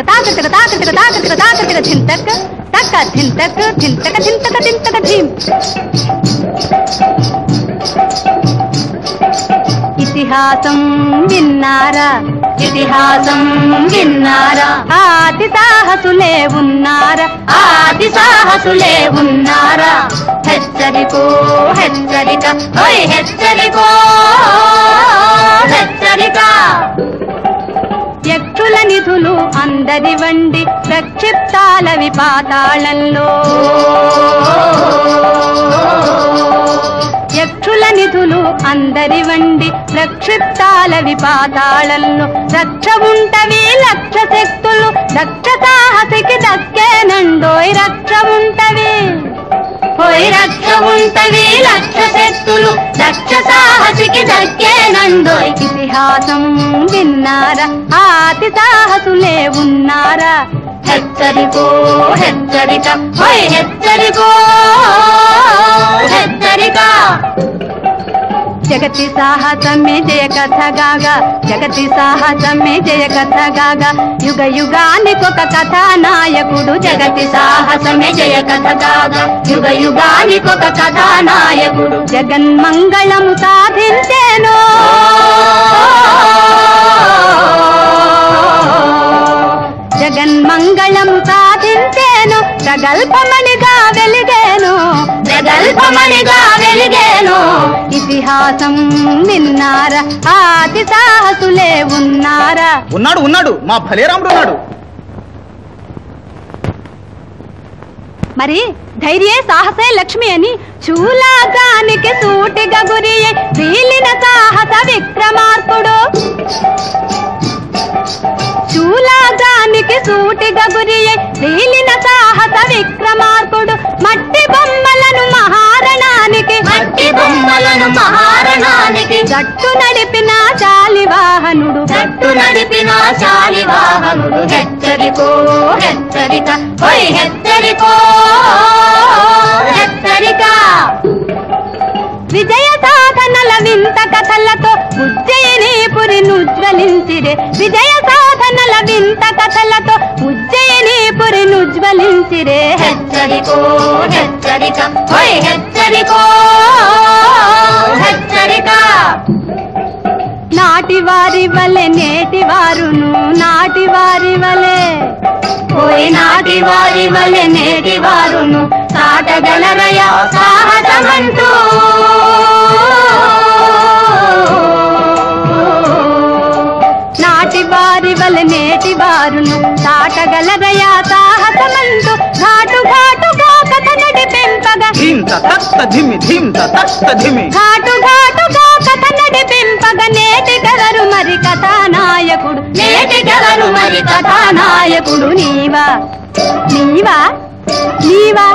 తాకటక తాకటక తాకటక తాకటక తాకటక ధింతక తక ధింతక ధింతక ధింతక ధింతక ధీం. ఇతిహాసం విన్నారా, ఇతిహాసం విన్నారా, ఆది సాహసులే ఉన్నారా, ఆది సాహసులే ఉన్నారా. హెచ్చరికో హెచ్చరిక, ఓయ్ హెచ్చరికో హెచ్చరిక. యక్షుల నిధులు అందరి వండి ప్రక్షిప్తాలవి పాతాళంలో, యక్షుల నిధులు అందరి వండి ప్రక్షిప్తాలవి పాతాళంలో. రక్ష ఉంటవి లక్ష శక్తులు దక్ష సాహసికి దక్కేనండోయ్, రక్ష ఉంటవి ఓయ్ రక్ష ఉంటవి లక్ష శక్తులు దక్ష సాహసికి దక్కేనండోయ్. ఇతిహాసం విన్నారా, ఆది సాహసులే ఉన్నారా. హెచ్చరికో హెచ్చరిక, ఓయ్ హెచ్చరికో హెచ్చరిక. జగతి సాహసమే జయ కథగాగా, జగతి సాహసమే జయ కథగాగా. యుగ యుగానికొక కథానాయకుడు, జగతి సాహసమే జయ కథగాగా. యుగ యుగానికొక కథానాయకుడు. జగన్మంగళము సాధించేను, జగన్మంగళము సాధించేను. ప్రగల్భమణిగా వెలిగేను, ప్రగల్భమణిగా వెలిగేను. ఇతిహాసం విన్నారా, ఆది సాహసులే ఉన్నారా. ఉన్నాడు ఉన్నాడు, మా భలేరాముడు ఉన్నాడు. మరి ధైర్యే సాహసే లక్ష్మి అని చూలాగానికి సూటిగా గురియే వీలిన సాహస విక్రమార్కుడు. చూలాగానికి సూటిగా గురియే వీలిన సాహస విక్రమార్కుడు. మట్టి బొమ్మలను మహారణానికి, మట్టి బొమ్మలను మహారణానికి. గట్టు నడిపిన శాలివాహనుడు, గట్టు నడిపిన శాలివాహనుడు. హెచ్చరికో హెచ్చరిక, ఓయ్ హెచ్చరికో హెచ్చరిక. విజయ సాధనల వింత కథలతో ఉజ్జయినీపురినుజ్వలించిరే, విజయ సాధనల వింత కథలతో ఉజ్జయినీపురినుజ్వలించిరే. హెచ్చరికో హెచ్చరిక, ఓయ్ హెచ్చరికో హెచ్చరిక. నాటి వారి వలె నేటి వారును, నాటి వారి వలె ఓయ్ నాటి వారి వలె నేటి వారును సాటగలరయ సాహసమంటూ. నాటి వారి వలె నేటి వారును సాటగలరయ సాహసమంటూ. ఘాటు ఘాటుగా కథ నడిపింపగా, ఘాటు ఘాటుగా కథ నడిపింపగా. నేటికెవరు మరి కథానాయకుడు, నేటికెవరు మరి కథానాయకుడు. నీవా నీవా నీవా